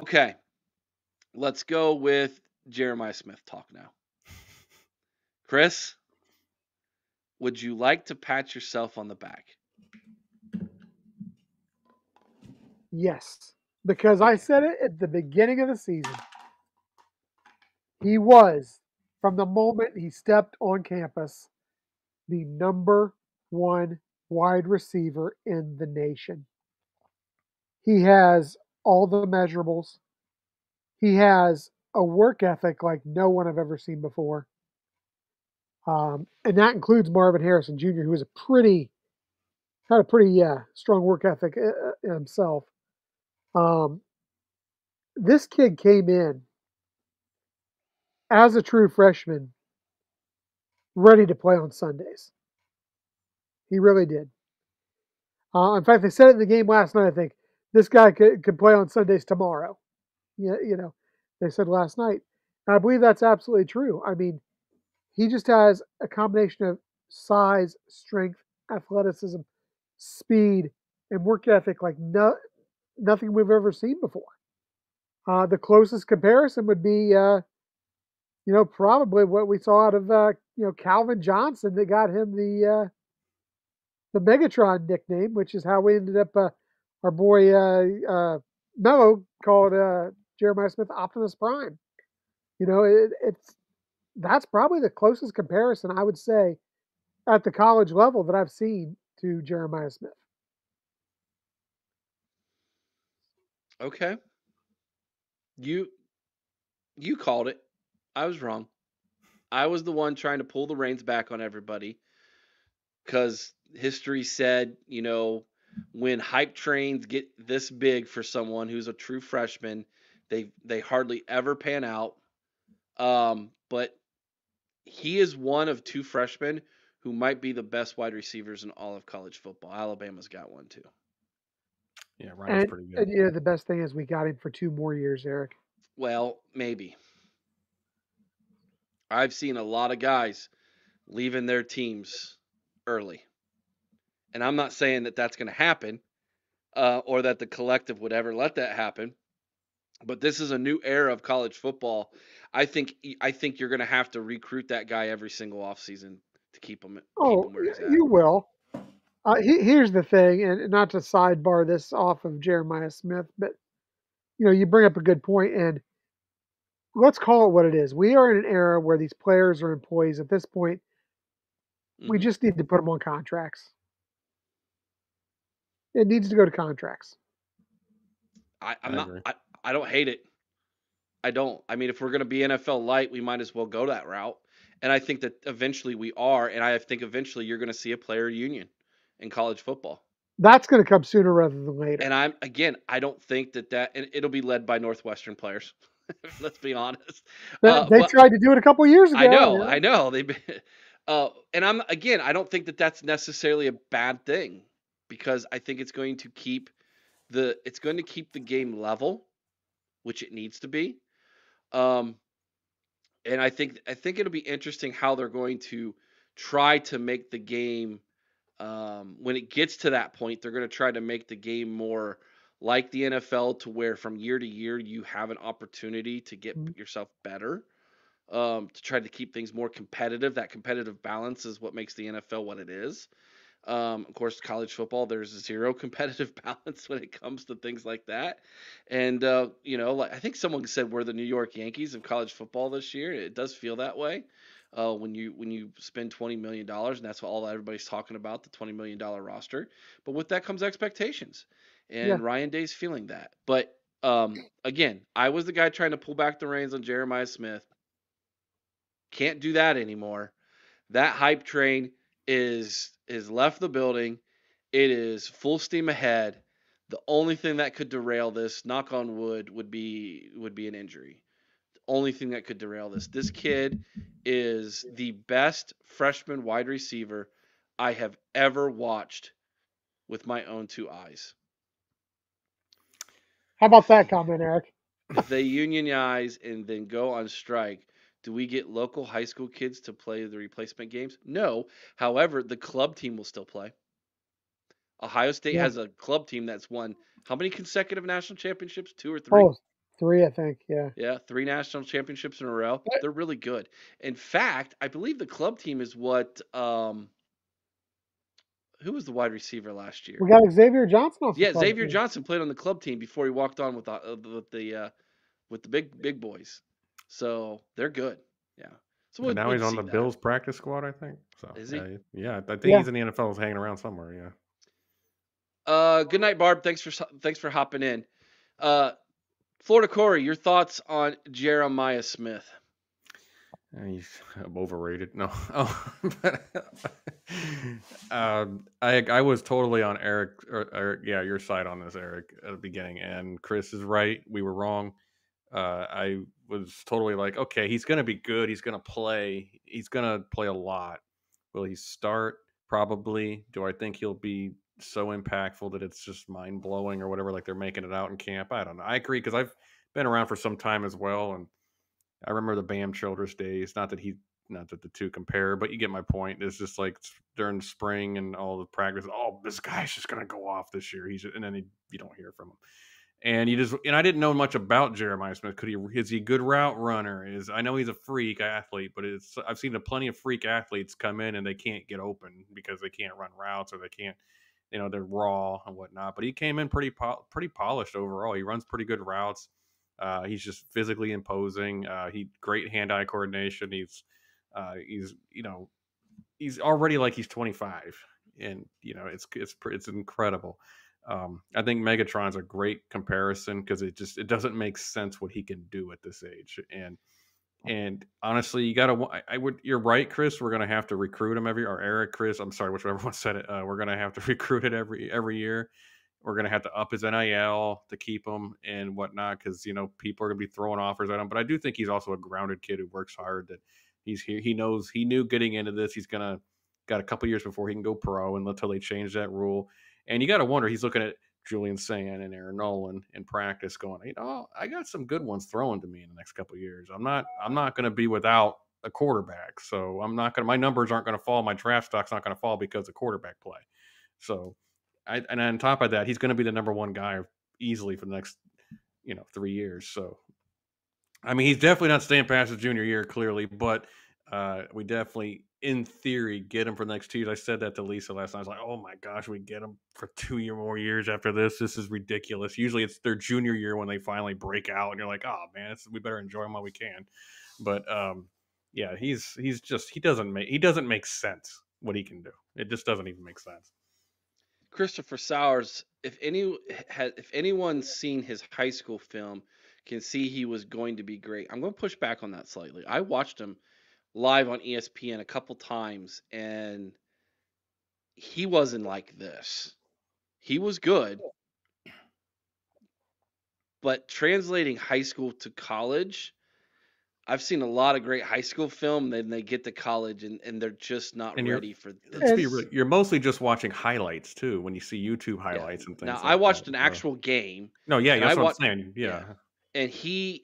Okay, let's go with Jeremiah Smith talk now. Chris, would you like to pat yourself on the back? Yes, because I Okay. said it at the beginning of the season. He was, from the moment he stepped on campus, the number one wide receiver in the nation. He has all the measurables. He has a work ethic like no one I've ever seen before. And that includes Marvin Harrison Jr., who is had a pretty strong work ethic himself. Um, this kid came in as a true freshman, ready to play on Sundays. He really did. In fact, they said it in the game last night. I think this guy could play on Sundays tomorrow. Yeah, they said last night. And I believe that's absolutely true. I mean, he just has a combination of size, strength, athleticism, speed, and work ethic like nothing we've ever seen before. The closest comparison would be, probably what we saw out of, Calvin Johnson that got him the Megatron nickname, which is how we ended up our boy Mello called Jeremiah Smith Optimus Prime. It's that's probably the closest comparison I would say at the college level that I've seen to Jeremiah Smith. Okay. You you called it. I was wrong. I was the one trying to pull the reins back on everybody because history said, when hype trains get this big for someone who's a true freshman, they hardly ever pan out. But he is one of two freshmen who might be the best wide receivers in all of college football. Alabama's got one too. Yeah, Ryan's And, pretty good. and the best thing is we got him for 2 more years, Eric. Well, maybe. I've seen a lot of guys leaving their teams early. And I'm not saying that that's going to happen or that the collective would ever let that happen. But this is a new era of college football. I think you're going to have to recruit that guy every single offseason to keep him Oh, where he's at. you will. Here's the thing, and not to sidebar this off of Jeremiah Smith, but you bring up a good point, and let's call it what it is. We are in an era where these players are employees. At this point, we Hmm. just need to put them on contracts. It needs to go to contracts. I'm I not. agree. I don't hate it. I don't. I mean, if we're going to be NFL light, we might as well go that route. And I think that eventually we are. And I think eventually you're going to see a player union in college football. That's going to come sooner rather than later. And I don't think and it'll be led by Northwestern players. Let's be honest. They But tried to do it a couple years I ago. know, I know and I don't think that that's necessarily a bad thing because I think it's going to keep the game level, which it needs to be. Um, and I think it'll be interesting how they're going to try to make the game when it gets to that point, they're going to try to make the game more like the NFL to where from year to year you have an opportunity to get Mhm. yourself better, to try to keep things more competitive. That competitive balance is what makes the NFL what it is. Of course, college football, there's zero competitive balance when it comes to things like that. And, like I think someone said we're the New York Yankees of college football this year. It does feel that way. When you spend $20 million, and that's what all everybody's talking about, the $20 million roster. But with that comes expectations, Yeah, and Ryan Day's feeling that. But again, I was the guy trying to pull back the reins on Jeremiah Smith. Can't do that anymore. That hype train is left the building. It is full steam ahead. The only thing that could derail this, knock on wood, would be an injury. The only thing that could derail this. This kid is the best freshman wide receiver I have ever watched with my own two eyes. how about that comment, Eric? If they unionize and then go on strike, do we get local high school kids to play the replacement games? No. However, the club team will still play. Ohio State Yeah. has a club team that's won how many consecutive national championships? Two or three? Oh, 3, I think. Yeah. Yeah, 3 national championships in a row. But They're really good. In fact, I believe the club team is what who was the wide receiver last we year? got Xavier Johnson off the Yeah, club Xavier team. Johnson played on the club team before he walked on with the big boys. So they're good. Yeah. So And now we'll he's on see the that. Bills practice squad, I think. So Is he? yeah, I think Yeah. he's in the NFL, is hanging around somewhere. Yeah. Good night, Barb. Thanks for hopping in. Uh, Florida Cory, your thoughts on Jeremiah Smith? He's overrated. No, oh, but, I was totally on Eric, yeah, your side on this, Eric, at the beginning, and Chris is right. We were wrong. I was totally like, okay, he's gonna be good. He's gonna play. He's gonna play a lot. Will he start? Probably. Do I think he'll be so impactful that it's just mind blowing or whatever? Like they're making it out in camp. I don't know. I agree because I've been around for some time as well, and I remember the Bam Childress days. Not that the two compare, but you get my point. It's just like during spring and all the practice. Oh, this guy's just gonna go off this year. And then you don't hear from him. And I didn't know much about Jeremiah Smith. Is he a good route runner? I know he's a freak athlete, but I've seen plenty of freak athletes come in and they can't get open because they can't run routes or they can't, they're raw and whatnot. But he came in pretty polished overall. He runs pretty good routes. He's just physically imposing. He great hand-eye coordination. He's he's already like he's 25, and it's incredible. I think Megatron's a great comparison because it doesn't make sense what he can do at this age. And honestly, you gotta. I would. You're right, Chris. We're gonna have to recruit him or Eric, Chris. I'm sorry, whichever one said it. We're gonna have to recruit it every year. We're going to have to up his NIL to keep him and whatnot because people are going to be throwing offers at him. But I do think he's also a grounded kid who works hard. That he's here. He knew getting into this. He's got a couple years before he can go pro, and until they change that rule. And you got to wonder, he's looking at Julian Sand and Aaron Nolan in practice, going, I got some good ones throwing to me in the next couple of years. I'm not going to be without a quarterback, so I'm not going to. My numbers aren't going to fall. My draft stock's not going to fall because of quarterback play. So and on top of that, he's going to be the number one guy easily for the next 3 years. So I mean, he's definitely not staying past his junior year, clearly, but we definitely, in theory, get him for the next 2 years. I said that to Lisa last night. I was like, oh my gosh, we get him for 2 more years after this. This is ridiculous. Usually it's their junior year when they finally break out, and you're like, oh man, we better enjoy him while we can. But yeah, he doesn't make sense what he can do. It just doesn't even make sense. Christopher Sowers, if anyone's seen his high school film, can see he was going to be great. I'm going to push back on that slightly. I watched him live on ESPN a couple times, and he wasn't like this. He was good, but translating high school to college, I've seen a lot of great high school film. Then they get to college and they're just not And ready for let's be this. real, you're mostly just watching highlights too when you see YouTube Yeah. highlights and Now things I like that. watched an So actual game, no, yeah, and I that's what I'm watched. saying. Yeah, Yeah, and he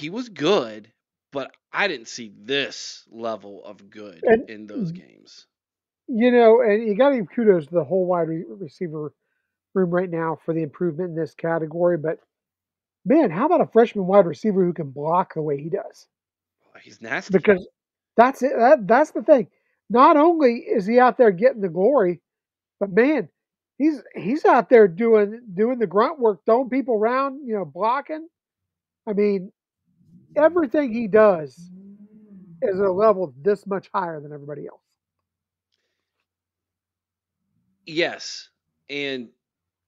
was good, but I didn't see this level of good and in those games. and you got to give kudos to the whole receiver room right now for the improvement in this category. But man, how about a freshman wide receiver who can block the way he does? He's nasty. Because that's it. That's the thing. Not only is he out there getting the glory, but man, he's out there doing the grunt work, throwing people around, blocking. I mean, everything he does is at a level this much higher than everybody else. Yes, and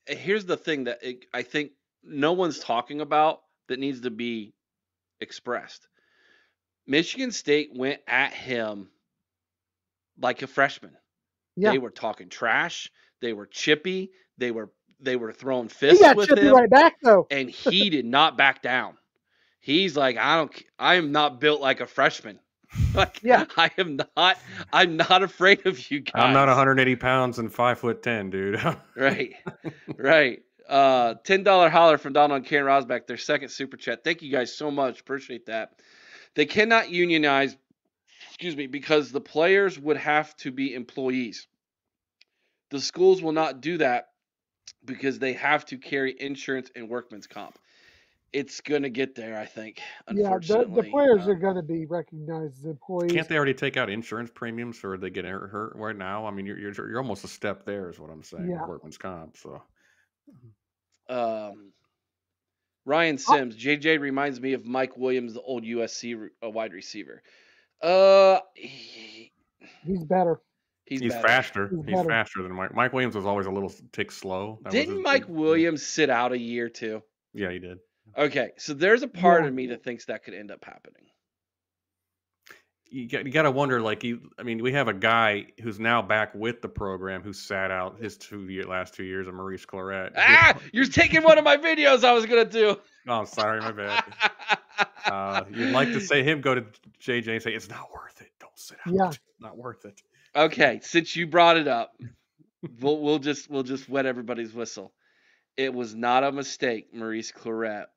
here's the thing that I think no one's talking about that needs to be expressed. Michigan State went at him like a freshman. Yeah, They were talking trash. They were chippy. They were throwing he fists got with chippy him, right back though. and he did not back down. He's like, I am not built like a freshman. Like Yeah, I'm not afraid of you I'm not guys. 180 pounds and 5'10", dude. Right, right. $10 holler from Donald and Karen Rosback, their second super chat. Thank you guys so much. Appreciate that. They cannot unionize, excuse me, because the players would have to be employees. The schools will not do that because they have to carry insurance and workman's comp. It's gonna get there, I think. Yeah, the Unfortunately, players are going to be recognized as employees. Can't they already take out insurance premiums or they get hurt right now? I mean, you're almost a step there, is what I'm saying, with Yeah. workman's comp. So um, Ryan Sims, JJ reminds me of Mike Williams, the old USC wide receiver. He's He's better. he's better. faster. He's He's better. faster than Mike. Mike Williams was always a little tick slow. That was his Didn't big. Mike Williams sit out a year too? Yeah, he did. Okay, so there's a part Yeah. of me that thinks that could end up happening. You got to wonder, like, I mean, we have a guy who's now back with the program who sat out his last 2 years of Maurice Claret. You're taking one of my videos I was gonna do. Oh, sorry, my bad. You'd like to say him go to JJ and say it's not worth it. Don't sit out. Yeah. Not worth it. Okay, since you brought it up, we'll just wet everybody's whistle. It was not a mistake. Maurice Claret,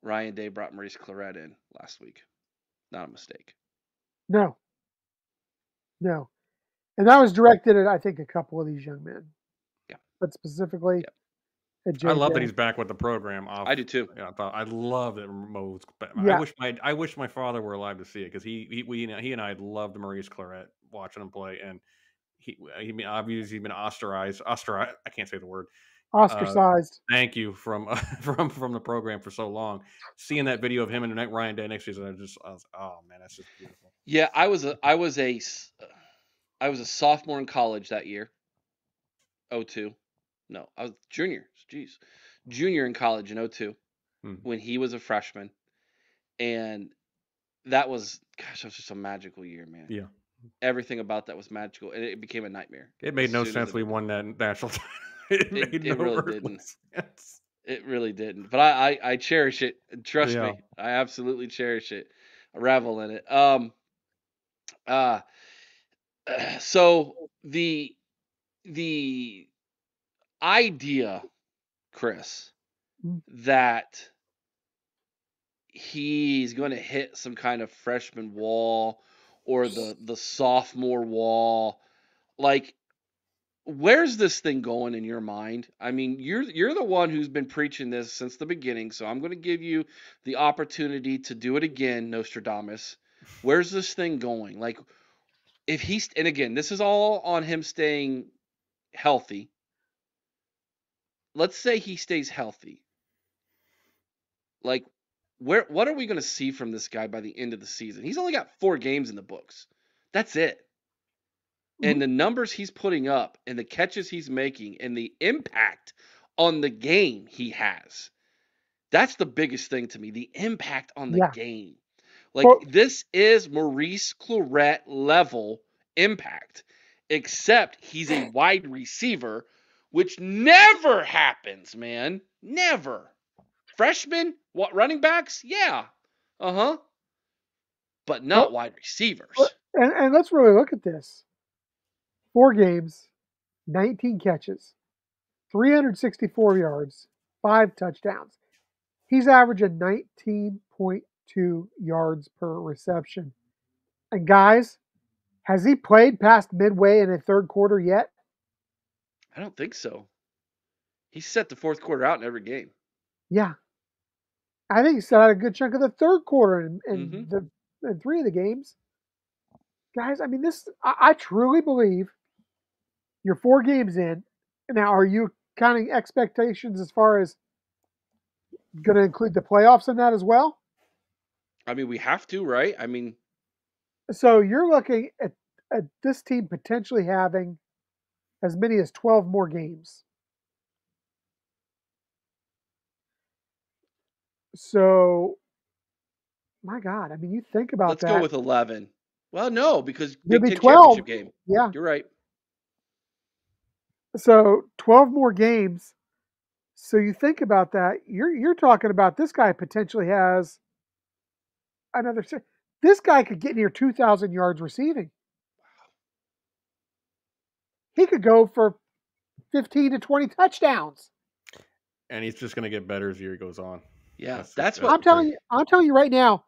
Ryan Day brought Maurice Claret in last week. Not a mistake. No. And that was directed at, I think, a couple of these young men. Yeah. But specifically at JJ. I love that he's back with the program. I do too. Yeah, I love that Mo's back. Yeah. I wish my father were alive to see it, because he and I loved Maurice Claret, watching him play, and he obviously been ostracized. I can't say the word. Ostracized. Thank you from the program for so long. Seeing that video of him and Ryan Day next season, I was oh man, that's just beautiful. Yeah, I was a sophomore in college that year. 02. No, I was junior. Jeez. Junior in college in 02 when he was a freshman. And that was just a magical year, man. Yeah. Everything about that was magical, and it became a nightmare. It made no sense we won that national title. It really didn't. Sense. It really didn't. But I cherish it. Trust me, I absolutely cherish it. I revel in it. So the idea, Chris, that he's going to hit some kind of freshman wall or the sophomore wall, like, where's this thing going in your mind? I mean, you're the one who's been preaching this since the beginning, so I'm going to give you the opportunity to do it again, Nostradamus. Where's this thing going? Like, if he's, and again, this is all on him staying healthy. Let's say he stays healthy. Like, what are we going to see from this guy by the end of the season? He's only got 4 games in the books. That's it. And the numbers he's putting up and the catches he's making and the impact on the game he has. That's the biggest thing to me, the impact on the game. Like, this is Maurice Claret level impact, except he's a wide receiver, which never happens, man. Never. Freshmen, running backs? Yeah. But not wide receivers. And let's really look at this. 4 games, 19 catches, 364 yards, 5 touchdowns. He's averaging 19.2 yards per reception. And guys, has he played past midway in a third quarter yet? I don't think so. He set the fourth quarter out in every game. Yeah. I think he set out a good chunk of the third quarter in 3 of the games. Guys, I mean, I truly believe you're 4 games in. Now, are you counting expectations as far as going to include the playoffs in that as well? I mean, we have to, right? I mean, so you're looking at this team potentially having as many as 12 more games. So, my God, I mean, you think about let's that. Let's go with 11. Well, no, because Big Ten 12. Championship game. Yeah. You're right. So 12 more games. So you think about that. You're talking about this guy potentially has another. This guy could get near 2,000 yards receiving. He could go for 15 to 20 touchdowns. And he's just going to get better as the year goes on. Yeah, that's what I'm telling you. I'm telling you right now.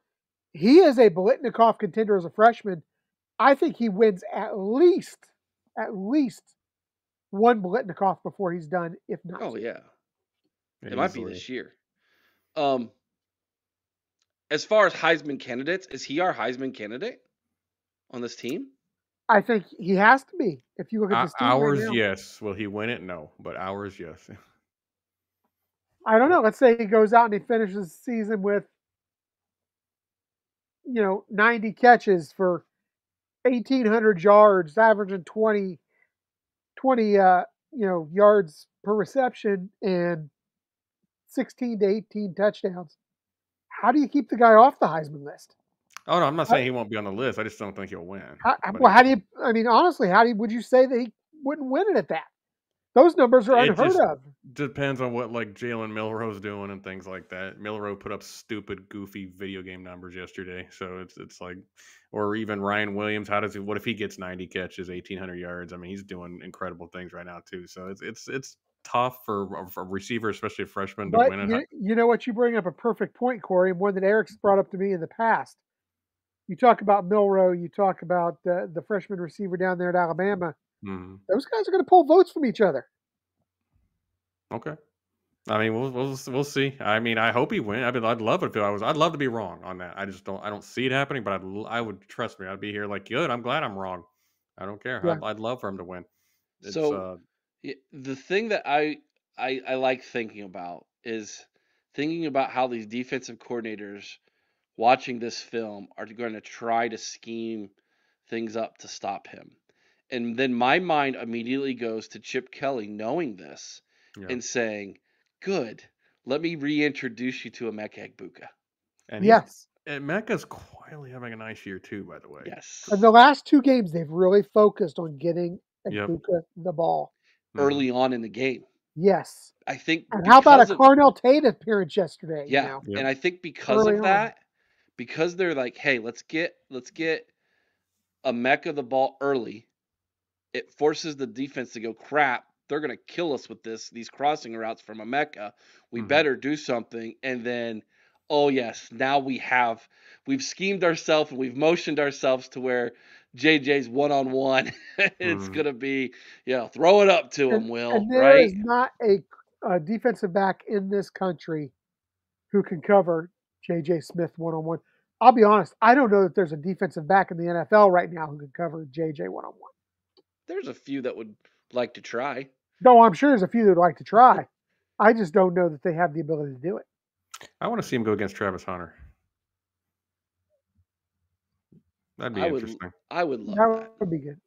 He is a Biletnikoff contender as a freshman. I think he wins at least one Biletnikoff before he's done, if not. Oh, yeah. It might be this year. as far as Heisman candidates, is he our Heisman candidate on this team? I think he has to be. If you look at this team right Ours, now, yes. Will he win it? No, but ours, yes. I don't know. Let's say he goes out and he finishes the season with 90 catches for 1,800 yards, averaging 20 yards per reception and 16 to 18 touchdowns. How do you keep the guy off the Heisman list? Oh no, I'm not How, saying he won't be on the list. I just don't think he'll win. But well, how do you? I mean, honestly, would you say that he wouldn't win it at that? Those numbers are it unheard just of. depends on what like Jalen Milroe's doing and things like that. Milroe put up stupid, goofy video game numbers yesterday, so it's like, or even Ryan Williams. What if he gets 90 catches, 1,800 yards? I mean, he's doing incredible things right now too. So it's tough for a receiver, especially a freshman, to But win it. you know what? You bring up a perfect point, Corey, and one that Eric's brought up to me in the past. You talk about Milroe, you talk about the freshman receiver down there at Alabama. Mhm. Those guys are going to pull votes from each other. Okay. I mean, we'll see. I mean, I hope he wins. I mean, I'd love it if I was. I'd love to be wrong on that. I don't see it happening, but I would trust me. I'd be here like, good. I'm glad I'm wrong. I don't care. Yeah. I'd love for him to win. It's So the thing that I like thinking about is thinking about how these defensive coordinators watching this film are going to try to scheme things up to stop him. And then my mind immediately goes to Chip Kelly knowing this yeah, and saying, "Good, let me reintroduce you to Emeka Egbuka." and Yes. Mecca's quietly having a nice year too. By the way. In Yes. the last two games, they've really focused on getting Yep. Egbuka the ball. hmm Early on in the game. Yes. I think And how about a because of Carnell Tate appearance yesterday? yeah, Yep. and I think because Early of on. that, because they're like, "Hey, let's get Emeka the ball early." It forces the defense to go, crap, they're going to kill us with these crossing routes from Emeka. We hmm better do something. And then, oh yes, now we've schemed ourselves and we've motioned ourselves to where JJ's one-on-one. It's hmm going to be, throw it up to him, Will, And there right? is not a defensive back in this country who can cover J.J. Smith one on one. I'll be honest, I don't know that there's a defensive back in the NFL right now who can cover J.J. one on one. There's a few that would like to try. No, I'm sure there's a few that would like to try. I just don't know that they have the ability to do it. I want to see him go against Travis Hunter. That'd be I would interesting. I would love That that. would be good.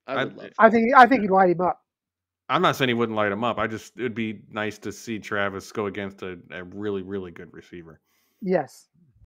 I would love I that. think he'd light him up. I'm not saying he wouldn't light him up. It'd be nice to see Travis go against a really, really good receiver. Yes.